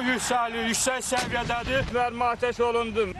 yüksək səviyyədədir. Mərmi atəş olundu.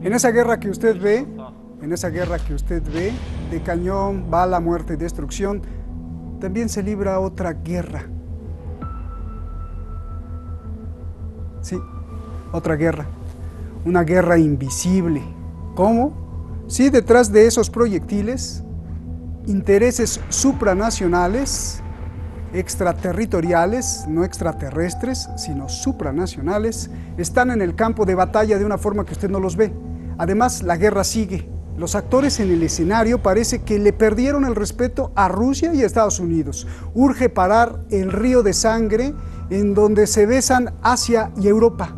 En esa guerra que usted ve, de cañón, bala, muerte y destrucción, también se libra otra guerra. Sí, otra guerra. Una guerra invisible. ¿Cómo? Sí, detrás de esos proyectiles, intereses supranacionales, extraterritoriales, no extraterrestres, sino supranacionales, están en el campo de batalla de una forma que usted no los ve. Además, la guerra sigue. Los actores en el escenario parece que le perdieron el respeto a Rusia y a Estados Unidos. Urge parar el río de sangre en donde se besan Asia y Europa.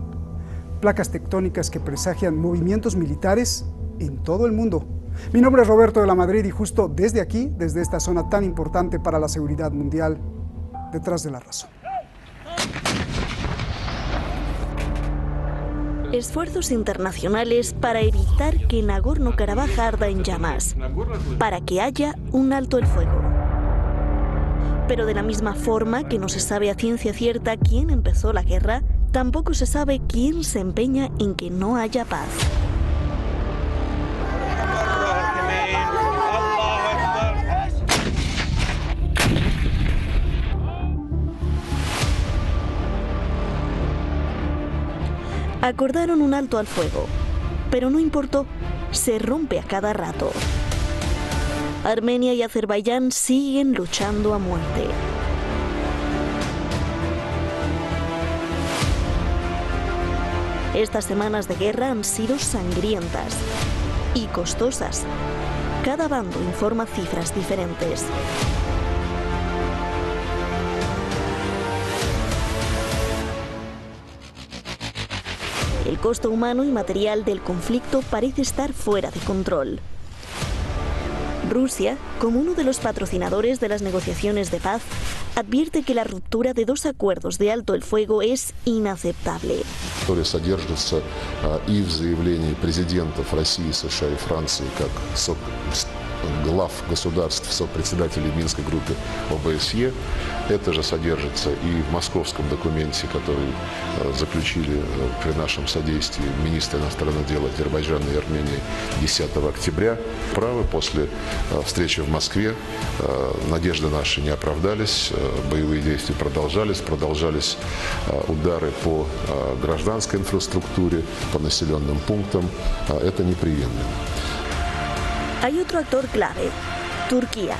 Placas tectónicas que presagian movimientos militares en todo el mundo. Mi nombre es Roberto de la Madrid y justo desde aquí, desde esta zona tan importante para la seguridad mundial, detrás de la razón. Esfuerzos internacionales para evitar que Nagorno-Karabaj arda en llamas, para que haya un alto el fuego. Pero de la misma forma que no se sabe a ciencia cierta quién empezó la guerra, tampoco se sabe quién se empeña en que no haya paz. Acordaron un alto al fuego, pero no importó, se rompe a cada rato. Armenia y Azerbaiyán siguen luchando a muerte. Estas semanas de guerra han sido sangrientas y costosas. Cada bando informa cifras diferentes. El costo humano y material del conflicto parece estar fuera de control. Rusia, como uno de los patrocinadores de las negociaciones de paz, advierte que la ruptura de dos acuerdos de alto el fuego es inaceptable. Содержится и в заявлении президентов России, США и Франции как глав государств, сопредседателей Минской группы ОБСЕ. Это же содержится и в московском документе, который заключили при нашем содействии министры иностранных дел Азербайджана и Армении 10 октября. Правы после встречи в Москве. Надежды наши не оправдались, боевые действия продолжались удары по гражданской инфраструктуре, по населенным пунктам. Это неприемлемо. Hay otro actor clave, Turquía.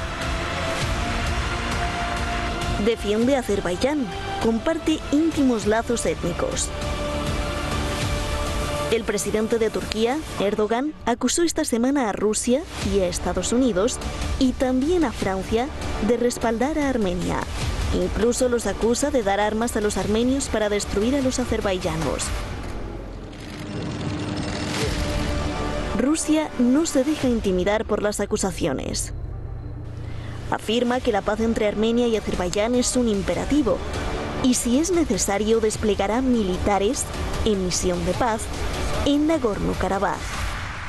Defiende a Azerbaiyán, comparte íntimos lazos étnicos. El presidente de Turquía, Erdogan, acusó esta semana a Rusia y a Estados Unidos y también a Francia de respaldar a Armenia. Incluso los acusa de dar armas a los armenios para destruir a los azerbaiyanos. Rusia no se deja intimidar por las acusaciones. Afirma que la paz entre Armenia y Azerbaiyán es un imperativo y si es necesario desplegará militares en misión de paz en Nagorno-Karabaj,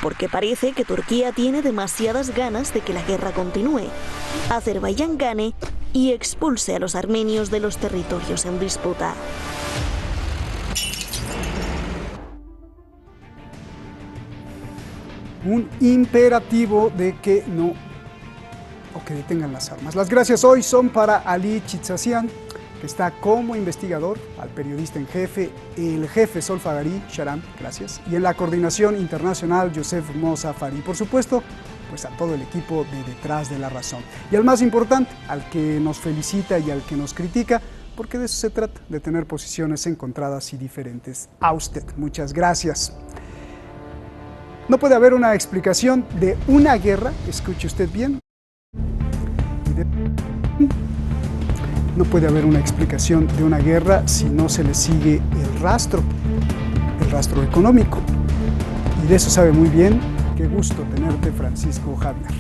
porque parece que Turquía tiene demasiadas ganas de que la guerra continúe, Azerbaiyán gane y expulse a los armenios de los territorios en disputa. Un imperativo de que no o que detengan las armas. Las gracias hoy son para Ali Chitsazian, que está como investigador, al periodista en jefe, el jefe Solfagari Sharam, gracias, y en la coordinación internacional Joseph Mosafari, y por supuesto, pues a todo el equipo de Detrás de la Razón. Y al más importante, al que nos felicita y al que nos critica, porque de eso se trata, de tener posiciones encontradas y diferentes. A usted, muchas gracias. No puede haber una explicación de una guerra, escuche usted bien. No puede haber una explicación de una guerra si no se le sigue el rastro económico. Y de eso sabe muy bien. Qué gusto tenerte, Francisco Javier.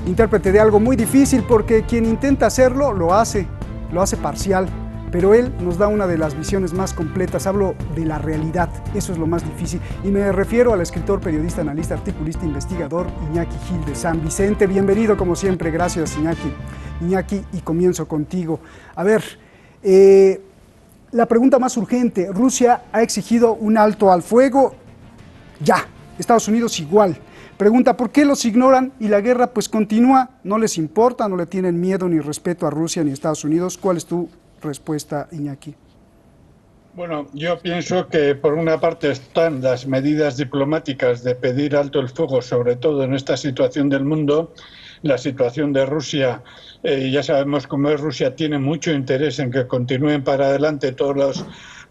Intérprete de algo muy difícil porque quien intenta hacerlo lo hace parcial. Pero él nos da una de las visiones más completas, hablo de la realidad, eso es lo más difícil. Y me refiero al escritor, periodista, analista, articulista, investigador Iñaki Gil de San Vicente. Bienvenido como siempre, gracias Iñaki. Iñaki, y comienzo contigo. A ver, la pregunta más urgente, Rusia ha exigido un alto al fuego, ya, Estados Unidos igual. Pregunta, ¿por qué los ignoran y la guerra pues continúa? ¿No les importa, no le tienen miedo ni respeto a Rusia ni a Estados Unidos? ¿Cuál es tu respuesta, Iñaki? Bueno, yo pienso que por una parte están las medidas diplomáticas de pedir alto el fuego, sobre todo en esta situación del mundo. La situación de Rusia, ya sabemos cómo es Rusia, tiene mucho interés en que continúen para adelante todos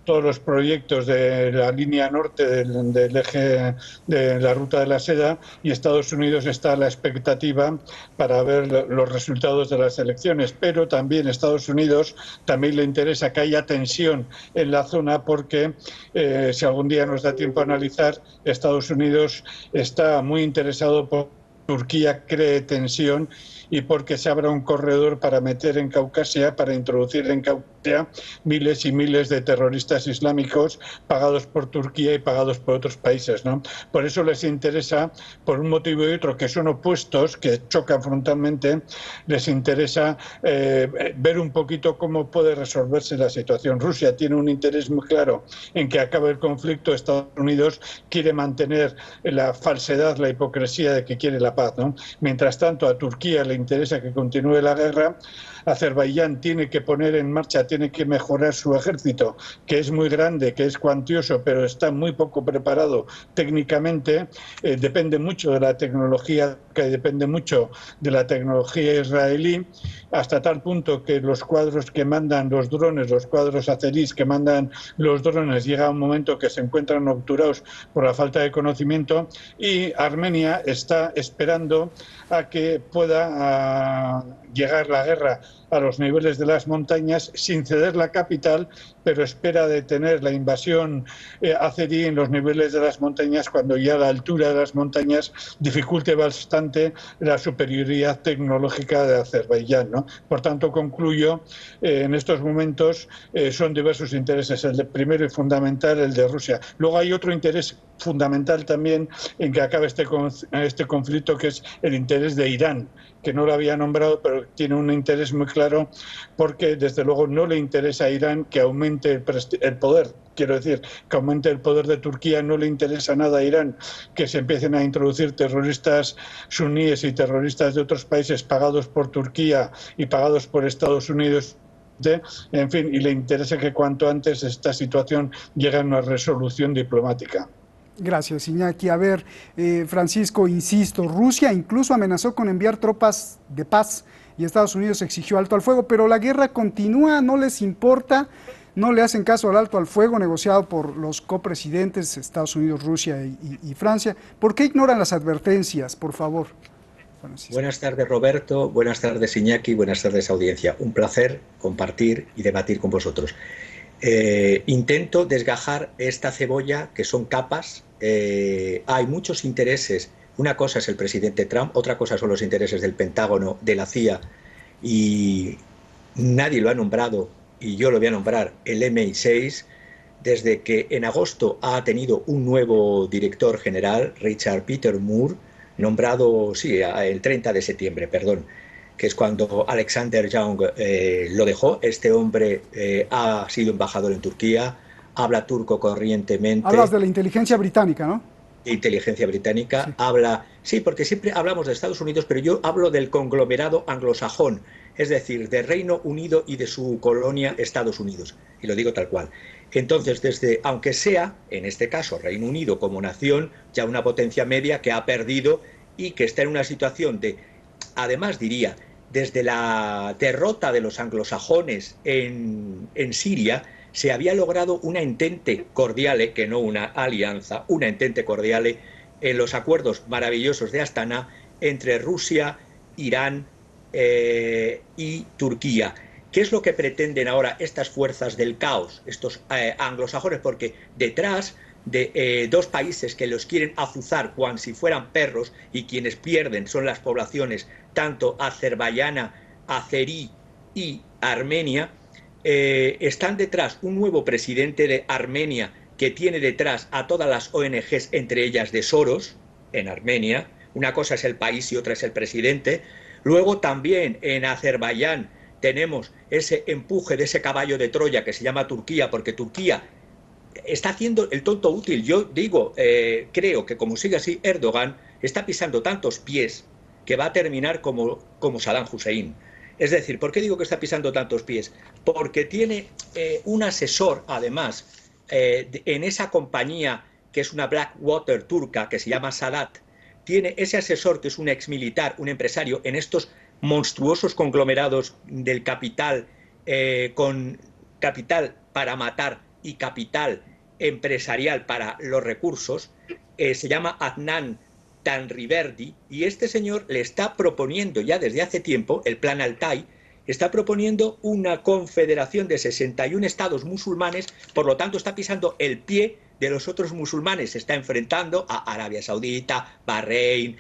los proyectos de la línea norte del eje de la ruta de la seda, y Estados Unidos está a la expectativa para ver los resultados de las elecciones. Pero también Estados Unidos también le interesa que haya tensión en la zona porque, si algún día nos da tiempo a analizar, Estados Unidos está muy interesado por Turquía cree tensión y porque se abra un corredor para meter en Caucasia, para introducir en Caucasia miles y miles de terroristas islámicos pagados por Turquía y pagados por otros países, ¿no? Por eso les interesa, por un motivo y otro, que son opuestos, que chocan frontalmente, les interesa ver un poquito cómo puede resolverse la situación. Rusia tiene un interés muy claro en que acabe el conflicto. Estados Unidos quiere mantener la falsedad, la hipocresía de que quiere la paz, ¿no? Mientras tanto, a Turquía le interesa que continúe la guerra. Azerbaiyán tiene que poner en marcha, tiene que mejorar su ejército, que es muy grande, que es cuantioso, pero está muy poco preparado técnicamente. Depende mucho de la tecnología, que depende mucho de la tecnología israelí, hasta tal punto que los cuadros que mandan los drones, los cuadros azeríes que mandan los drones, llega a un momento que se encuentran obturados por la falta de conocimiento, y Armenia está esperando a que pueda llegar la guerra a los niveles de las montañas sin ceder la capital, pero espera detener la invasión azerí en los niveles de las montañas, cuando ya la altura de las montañas dificulte bastante la superioridad tecnológica de Azerbaiyán, ¿no? Por tanto, concluyo, en estos momentos son diversos intereses. El primero y fundamental, el de Rusia. Luego hay otro interés fundamental también en que acabe este conflicto, que es el interés de Irán, que no lo había nombrado, pero tiene un interés muy claro, porque desde luego no le interesa a Irán que aumente el poder. Quiero decir, que aumente el poder de Turquía. No le interesa nada a Irán que se empiecen a introducir terroristas suníes y terroristas de otros países pagados por Turquía y pagados por Estados Unidos. En fin, y le interesa que cuanto antes esta situación llegue a una resolución diplomática. Gracias, Iñaki. A ver, Francisco, insisto, Rusia incluso amenazó con enviar tropas de paz y Estados Unidos exigió alto al fuego, pero la guerra continúa, no les importa, no le hacen caso al alto al fuego negociado por los copresidentes Estados Unidos, Rusia y Francia. ¿Por qué ignoran las advertencias, por favor, Francisco? Buenas tardes, Roberto. Buenas tardes, Iñaki. Buenas tardes, audiencia. Un placer compartir y debatir con vosotros. Intento desgajar esta cebolla, que son capas. Hay muchos intereses. Una cosa es el presidente Trump, otra cosa son los intereses del Pentágono, de la CIA, y nadie lo ha nombrado, y yo lo voy a nombrar, el MI6, desde que en agosto ha tenido un nuevo director general, Richard Peter Moore, nombrado, sí, el 30 de septiembre, perdón. que es cuando Alexander Young lo dejó. Este hombre ha sido embajador en Turquía, habla turco corrientemente. Hablas de la inteligencia británica, ¿no? Inteligencia británica, Sí. habla, sí, porque siempre hablamos de Estados Unidos, pero yo hablo del conglomerado anglosajón, es decir, de Reino Unido y de su colonia Estados Unidos, y lo digo tal cual. Entonces, aunque sea, en este caso, Reino Unido como nación, ya una potencia media que ha perdido y que está en una situación de, además diría, desde la derrota de los anglosajones en Siria, se había logrado una entente cordiale, que no una alianza, una entente cordiale en los acuerdos maravillosos de Astana entre Rusia, Irán y Turquía. ¿Qué es lo que pretenden ahora estas fuerzas del caos, estos anglosajones? Porque detrás de dos países que los quieren azuzar cuan si fueran perros, y quienes pierden son las poblaciones tanto azerbaiyana, azerí y Armenia, están detrás un nuevo presidente de Armenia que tiene detrás a todas las ONGs, entre ellas de Soros, en Armenia. Una cosa es el país y otra es el presidente. Luego también en Azerbaiyán tenemos ese empuje de ese caballo de Troya que se llama Turquía, porque Turquía está haciendo el tonto útil. Yo digo, creo que como sigue así, Erdogan está pisando tantos pies que va a terminar como Saddam Hussein. Es decir, ¿por qué digo que está pisando tantos pies? Porque tiene un asesor, además, en esa compañía que es una Blackwater turca, que se llama Sadat. Tiene ese asesor que es un exmilitar, un empresario, en estos monstruosos conglomerados del capital, con capital para matar y capital empresarial para los recursos. Se llama Adnan Tanriverdi, y este señor le está proponiendo ya desde hace tiempo, el Plan Altai, está proponiendo una confederación de 61 estados musulmanes, por lo tanto está pisando el pie de los otros musulmanes, se está enfrentando a Arabia Saudita, Bahrein,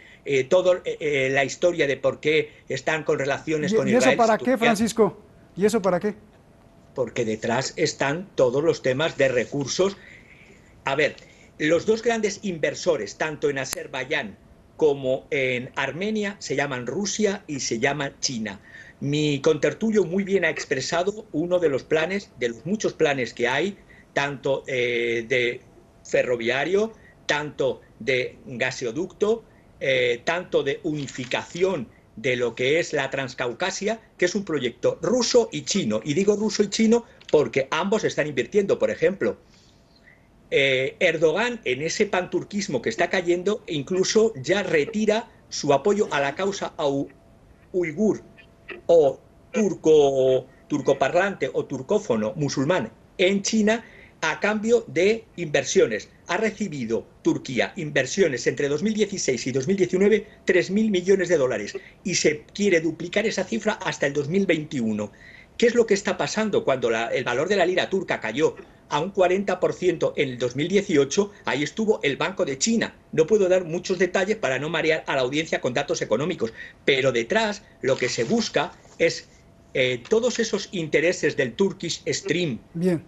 toda la historia de por qué están con relaciones con Israel. ¿Y eso para qué, Francisco? ¿Y eso para qué? Porque detrás están todos los temas de recursos. A ver, los dos grandes inversores, tanto en Azerbaiyán como en Armenia, se llaman Rusia y se llama China. Mi contertulio muy bien ha expresado uno de los planes, de los muchos planes que hay, tanto de ferroviario, tanto de gaseoducto, tanto de unificación de lo que es la Transcaucasia, que es un proyecto ruso y chino. Y digo ruso y chino porque ambos están invirtiendo. Por ejemplo, Erdogan, en ese panturquismo que está cayendo, incluso ya retira su apoyo a la causa uigur o turcoparlante o turcófono musulmán en China, a cambio de inversiones. Ha recibido Turquía inversiones entre 2016 y 2019, 3.000 millones de dólares, y se quiere duplicar esa cifra hasta el 2021. ¿Qué es lo que está pasando? Cuando el valor de la lira turca cayó a un 40% en el 2018, ahí estuvo el Banco de China. No puedo dar muchos detalles para no marear a la audiencia con datos económicos, pero detrás lo que se busca es todos esos intereses del Turkish Stream. Bien.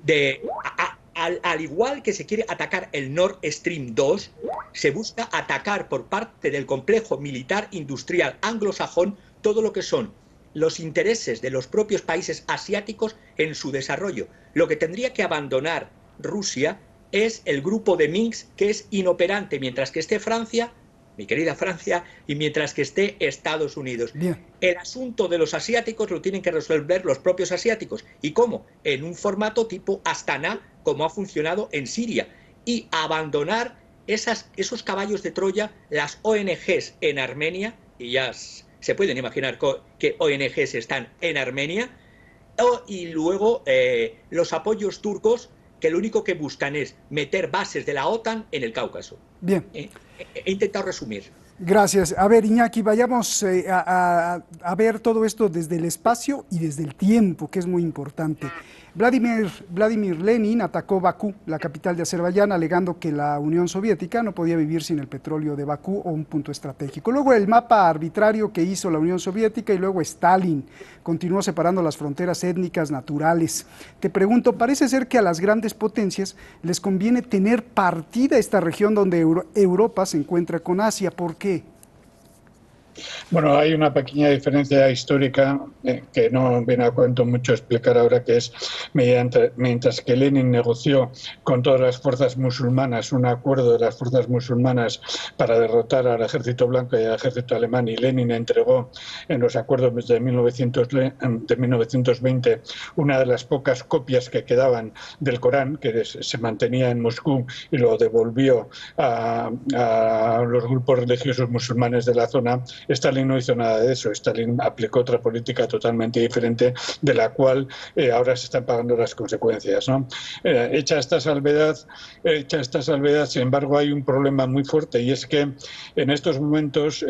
Al igual que se quiere atacar el Nord Stream 2, se busca atacar por parte del complejo militar industrial anglosajón todo lo que son los intereses de los propios países asiáticos en su desarrollo. Lo que tendría que abandonar Rusia es el grupo de Minsk, que es inoperante mientras que esté Francia, mi querida Francia, y mientras que esté Estados Unidos. Bien. El asunto de los asiáticos lo tienen que resolver los propios asiáticos. ¿Y cómo? En un formato tipo Astana, como ha funcionado en Siria. Y abandonar esos caballos de Troya, las ONGs en Armenia, y ya se pueden imaginar que ONGs están en Armenia, y luego los apoyos turcos, que lo único que buscan es meter bases de la OTAN en el Cáucaso. Bien. He intentado resumir. Gracias. A ver, Iñaki, vayamos a ver todo esto desde el espacio y desde el tiempo, que es muy importante. Vladimir Lenin atacó Bakú, la capital de Azerbaiyán, alegando que la Unión Soviética no podía vivir sin el petróleo de Bakú, o un punto estratégico. Luego el mapa arbitrario que hizo la Unión Soviética, y luego Stalin continuó separando las fronteras étnicas naturales. Te pregunto, parece ser que a las grandes potencias les conviene tener partida esta región donde Europa se encuentra con Asia. ¿Por qué? Bueno, hay una pequeña diferencia histórica que no viene a cuento mucho explicar ahora, que es mientras que Lenin negoció con todas las fuerzas musulmanas un acuerdo de las fuerzas musulmanas para derrotar al ejército blanco y al ejército alemán, y Lenin entregó en los acuerdos de 1920 una de las pocas copias que quedaban del Corán, que se mantenía en Moscú, y lo devolvió a los grupos religiosos musulmanes de la zona. Stalin no hizo nada de eso. Stalin aplicó otra política totalmente diferente, de la cual ahora se están pagando las consecuencias, ¿no? Hecha esta salvedad, sin embargo, hay un problema muy fuerte, y es que en estos momentos,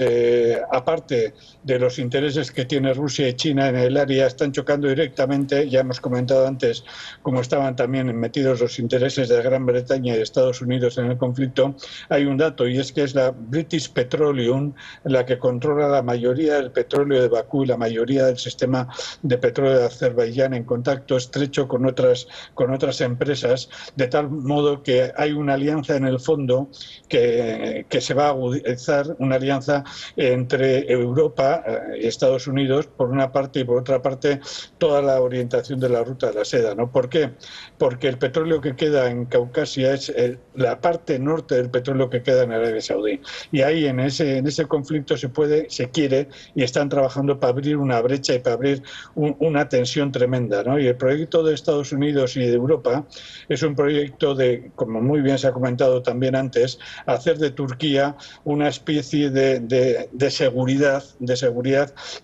aparte de los intereses que tiene Rusia y China en el área, están chocando directamente. Ya hemos comentado antes cómo estaban también metidos los intereses de Gran Bretaña y de Estados Unidos en el conflicto. Hay un dato, y es que es la British Petroleum la que controla la mayoría del petróleo de Bakú y la mayoría del sistema de petróleo de Azerbaiyán, en contacto estrecho con otras empresas, de tal modo que hay una alianza en el fondo que se va a agudizar, una alianza entre Europa y Estados Unidos por una parte, y por otra parte toda la orientación de la ruta de la seda, ¿no? ¿Por qué? Porque el petróleo que queda en Caucasia es la parte norte del petróleo que queda en Arabia Saudí, y ahí en ese conflicto se quiere, y están trabajando para abrir una brecha y para abrir una tensión tremenda, ¿no? Y el proyecto de Estados Unidos y de Europa es un proyecto de, como muy bien se ha comentado también antes, hacer de Turquía una especie de seguridad,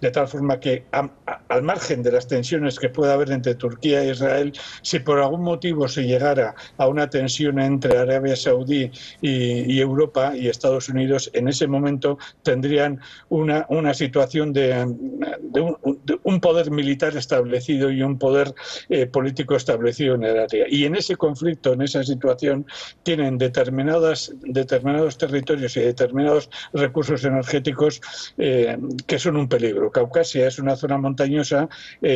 de tal forma que al margen de las tensiones que pueda haber entre Turquía e Israel, si por algún motivo se llegara a una tensión entre Arabia Saudí y Europa y Estados Unidos, en ese momento tendrían una situación de un poder militar establecido y un poder político establecido en el área. Y en ese conflicto, en esa situación, tienen determinados territorios y determinados recursos energéticos que son un peligro. Caucasia es una zona montañosa,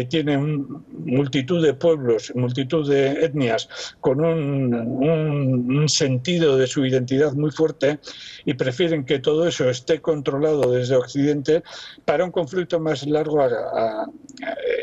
tiene multitud de pueblos, multitud de etnias con un sentido de su identidad muy fuerte, y prefieren que todo eso esté controlado desde Occidente para un conflicto más largo,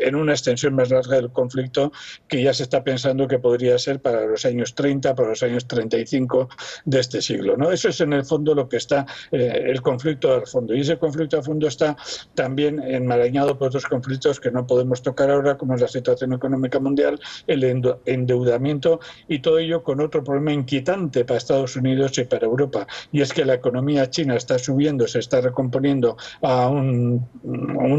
en una extensión más larga del conflicto, que ya se está pensando que podría ser para los años 30, para los años 35 de este siglo, ¿no? Eso es en el fondo lo que está, el conflicto al fondo, y ese conflicto al fondo está también enmarañado por otros conflictos que no podemos tocar ahora, como es la situación económica mundial, el endeudamiento, y todo ello con otro problema inquietante para Estados Unidos y para Europa, y es que la economía china está subiendo, se está recomponiendo a un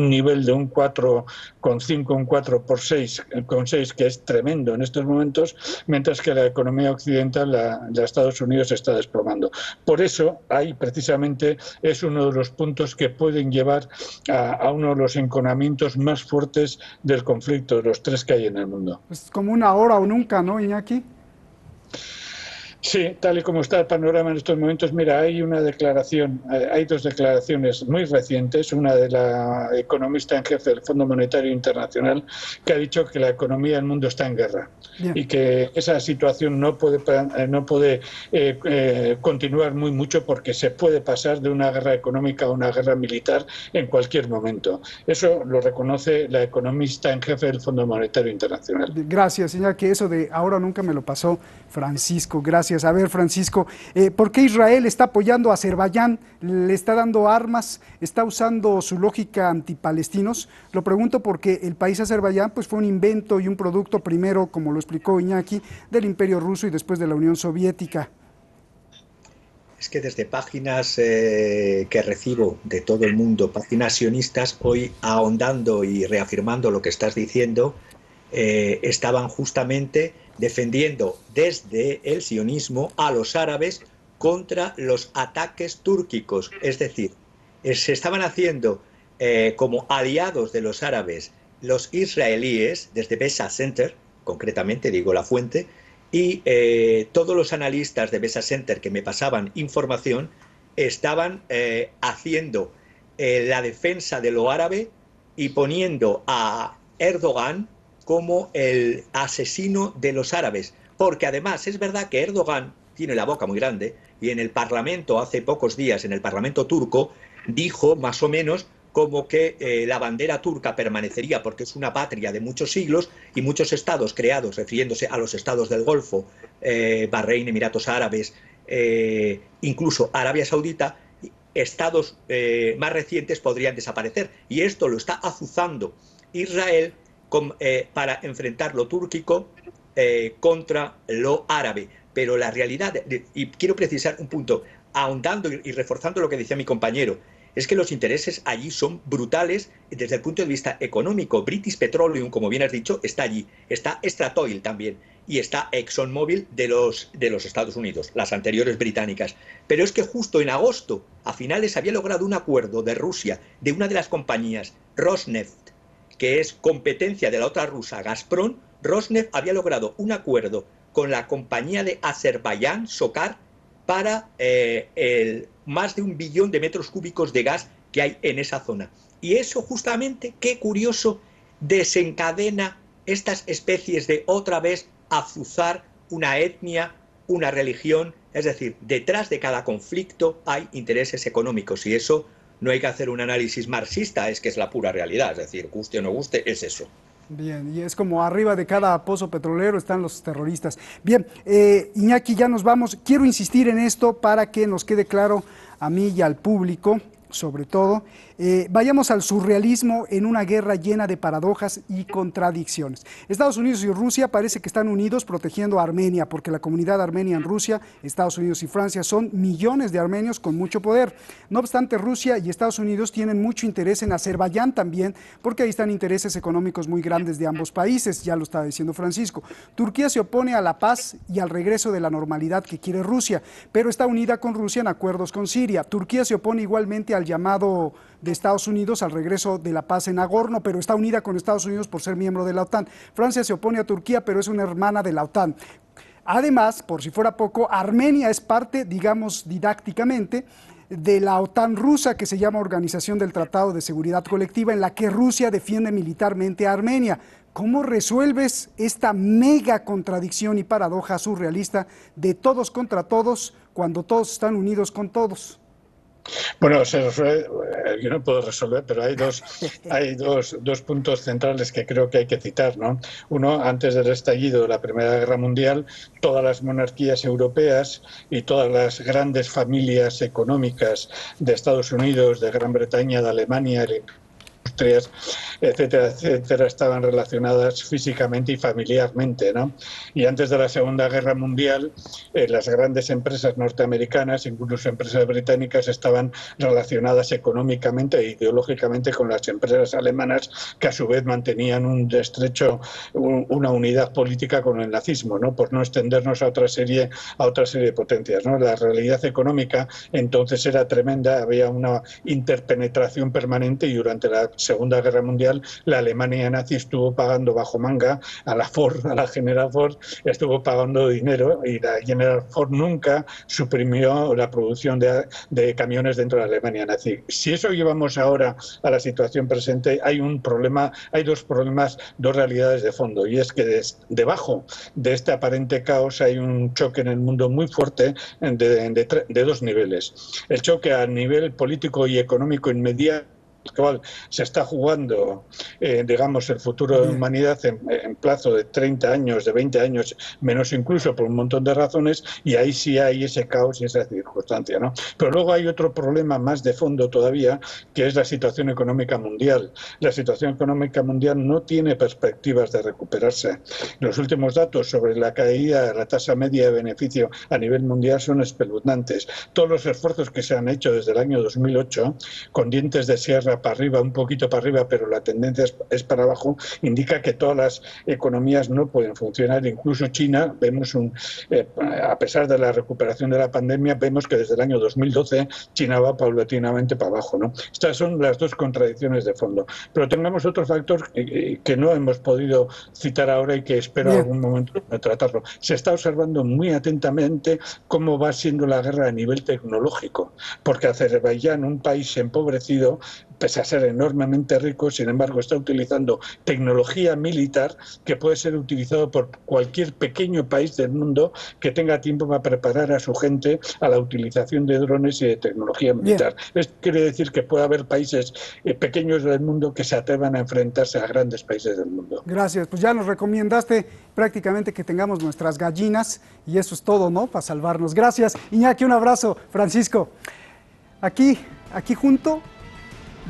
nivel de un 4,5, un 4,6, que es tremendo en estos momentos, mientras que la economía occidental, la de Estados Unidos, está desplomando. Por eso, ahí precisamente es uno de los puntos que pueden llevar a uno de los enconamientos más fuertes del conflicto, de los tres que hay en el mundo. Es como una hora o nunca, ¿no, Iñaki? Sí, tal y como está el panorama en estos momentos, mira, hay dos declaraciones muy recientes, una de la economista en jefe del Fondo Monetario Internacional, que ha dicho que la economía del mundo está en guerra. Bien. Y que esa situación no puede continuar muy mucho, porque se puede pasar de una guerra económica a una guerra militar en cualquier momento. Eso lo reconoce la economista en jefe del Fondo Monetario Internacional. Gracias, Iñaki, eso de ahora o nunca me lo pasó Francisco, gracias. A ver, Francisco, ¿por qué Israel está apoyando a Azerbaiyán? ¿Le está dando armas? ¿Está usando su lógica antipalestinos? Lo pregunto porque el país Azerbaiyán pues, fue un invento y un producto primero, como lo explicó Iñaki, del Imperio Ruso y después de la Unión Soviética. Es que desde páginas que recibo de todo el mundo, páginas sionistas, hoy ahondando y reafirmando lo que estás diciendo, estaban justamente defendiendo desde el sionismo a los árabes contra los ataques túrquicos. Es decir, se estaban haciendo como aliados de los árabes los israelíes, desde Besa Center, concretamente, digo la fuente, y todos los analistas de Besa Center que me pasaban información estaban haciendo la defensa de lo árabe y poniendo a Erdogan como el asesino de los árabes, porque además es verdad que Erdogan tiene la boca muy grande y en el Parlamento, hace pocos días, en el Parlamento turco, dijo más o menos como que la bandera turca permanecería porque es una patria de muchos siglos y muchos estados creados, refiriéndose a los estados del Golfo, Bahrein, Emiratos Árabes, incluso Arabia Saudita, estados más recientes podrían desaparecer. Y esto lo está azuzando Israel para enfrentar lo túrquico contra lo árabe. Pero la realidad, y quiero precisar un punto, ahondando y reforzando lo que decía mi compañero, es que los intereses allí son brutales desde el punto de vista económico. British Petroleum, como bien has dicho, está allí. Está Statoil también. Y está ExxonMobil de los Estados Unidos, las anteriores británicas. Pero es que justo en agosto, a finales, había logrado un acuerdo de Rusia, de una de las compañías, Rosneft, que es competencia de la otra rusa, Gazprom. Rosneft había logrado un acuerdo con la compañía de Azerbaiyán, Sokar, para más de 1 billón de metros cúbicos de gas que hay en esa zona. Y eso justamente, qué curioso, desencadena estas especies de otra vez azuzar una etnia, una religión. Es decir, detrás de cada conflicto hay intereses económicos y eso no hay que hacer un análisis marxista, es que es la pura realidad. Es decir, guste o no guste, es eso. Bien, y es como arriba de cada pozo petrolero están los terroristas. Bien, Iñaki, ya nos vamos. Quiero insistir en esto para que nos quede claro a mí y al público, sobre todo. Vayamos al surrealismo en una guerra llena de paradojas y contradicciones. Estados Unidos y Rusia parece que están unidos protegiendo a Armenia, porque la comunidad armenia en Rusia, Estados Unidos y Francia son millones de armenios con mucho poder. No obstante, Rusia y Estados Unidos tienen mucho interés en Azerbaiyán también, porque ahí están intereses económicos muy grandes de ambos países, ya lo estaba diciendo Francisco. Turquía se opone a la paz y al regreso de la normalidad que quiere Rusia, pero está unida con Rusia en acuerdos con Siria. Turquía se opone igualmente al llamado de Estados Unidos al regreso de la paz en Nagorno, pero está unida con Estados Unidos por ser miembro de la OTAN. Francia se opone a Turquía, pero es una hermana de la OTAN. Además, por si fuera poco, Armenia es parte, digamos didácticamente, de la OTAN rusa, que se llama Organización del Tratado de Seguridad Colectiva, en la que Rusia defiende militarmente a Armenia. ¿Cómo resuelves esta mega contradicción y paradoja surrealista de todos contra todos cuando todos están unidos con todos? Bueno, yo no puedo resolver, pero hay dos puntos centrales que creo que hay que citar, ¿no? Uno, antes del estallido de la Primera Guerra Mundial, todas las monarquías europeas y todas las grandes familias económicas de Estados Unidos, de Gran Bretaña, de Alemania, industrias, etcétera, etcétera, estaban relacionadas físicamente y familiarmente, ¿no? Y antes de la Segunda Guerra Mundial, las grandes empresas norteamericanas, incluso empresas británicas, estaban relacionadas económicamente e ideológicamente con las empresas alemanas, que a su vez mantenían una unidad política con el nazismo, ¿no? Por no extendernos a otra serie de potencias, ¿no? La realidad económica entonces era tremenda, había una interpenetración permanente y durante la Segunda Guerra Mundial la Alemania nazi estuvo pagando bajo manga a la Ford, a la General Ford, estuvo pagando dinero y la General Ford nunca suprimió la producción de camiones dentro de la Alemania nazi. Si eso llevamos ahora a la situación presente, hay dos problemas, dos realidades de fondo, y es que debajo de este aparente caos hay un choque en el mundo muy fuerte de dos niveles. El choque a nivel político y económico inmediato, cual se está jugando, digamos, el futuro de la humanidad en plazo de 30 años, de 20 años, menos incluso por un montón de razones, y ahí sí hay ese caos y esa circunstancia, ¿no? Pero luego hay otro problema más de fondo todavía, que es la situación económica mundial. La situación económica mundial no tiene perspectivas de recuperarse. Los últimos datos sobre la caída de la tasa media de beneficio a nivel mundial son espeluznantes. Todos los esfuerzos que se han hecho desde el año 2008, con dientes de sierra para arriba, un poquito para arriba, pero la tendencia es para abajo, indica que todas las economías no pueden funcionar. Incluso China, vemos a pesar de la recuperación de la pandemia, vemos que desde el año 2012 China va paulatinamente para abajo, ¿no? Estas son las dos contradicciones de fondo. Pero tengamos otro factor que no hemos podido citar ahora y que espero algún momento tratarlo. Se está observando muy atentamente cómo va siendo la guerra a nivel tecnológico, porque Azerbaiyán, un país empobrecido, pese a ser enormemente rico, sin embargo está utilizando tecnología militar que puede ser utilizado por cualquier pequeño país del mundo que tenga tiempo para preparar a su gente a la utilización de drones y de tecnología militar. Esto quiere decir que puede haber países pequeños del mundo que se atrevan a enfrentarse a grandes países del mundo. Gracias, pues ya nos recomendaste prácticamente que tengamos nuestras gallinas y eso es todo, ¿no? Para salvarnos. Gracias, Iñaki, un abrazo. Francisco, aquí junto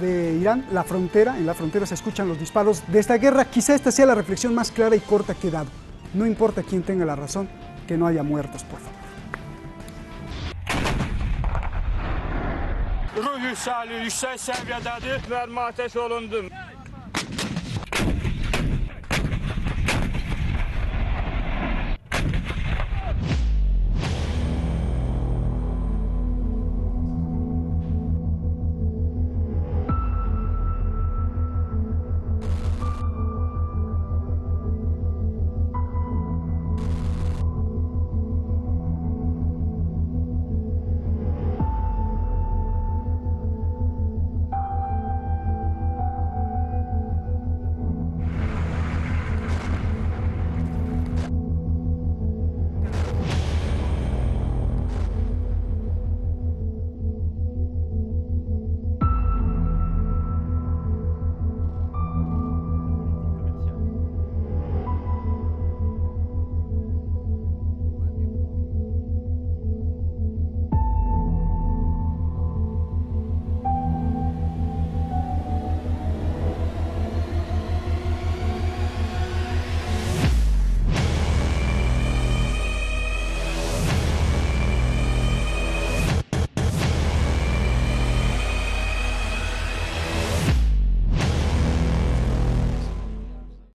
de Irán, en la frontera se escuchan los disparos de esta guerra. Quizá esta sea la reflexión más clara y corta que he dado. No importa quién tenga la razón, que no haya muertos, por favor. Ruh yüksəlir, yüksək səviyyədədir. Mərmi atəş olundu.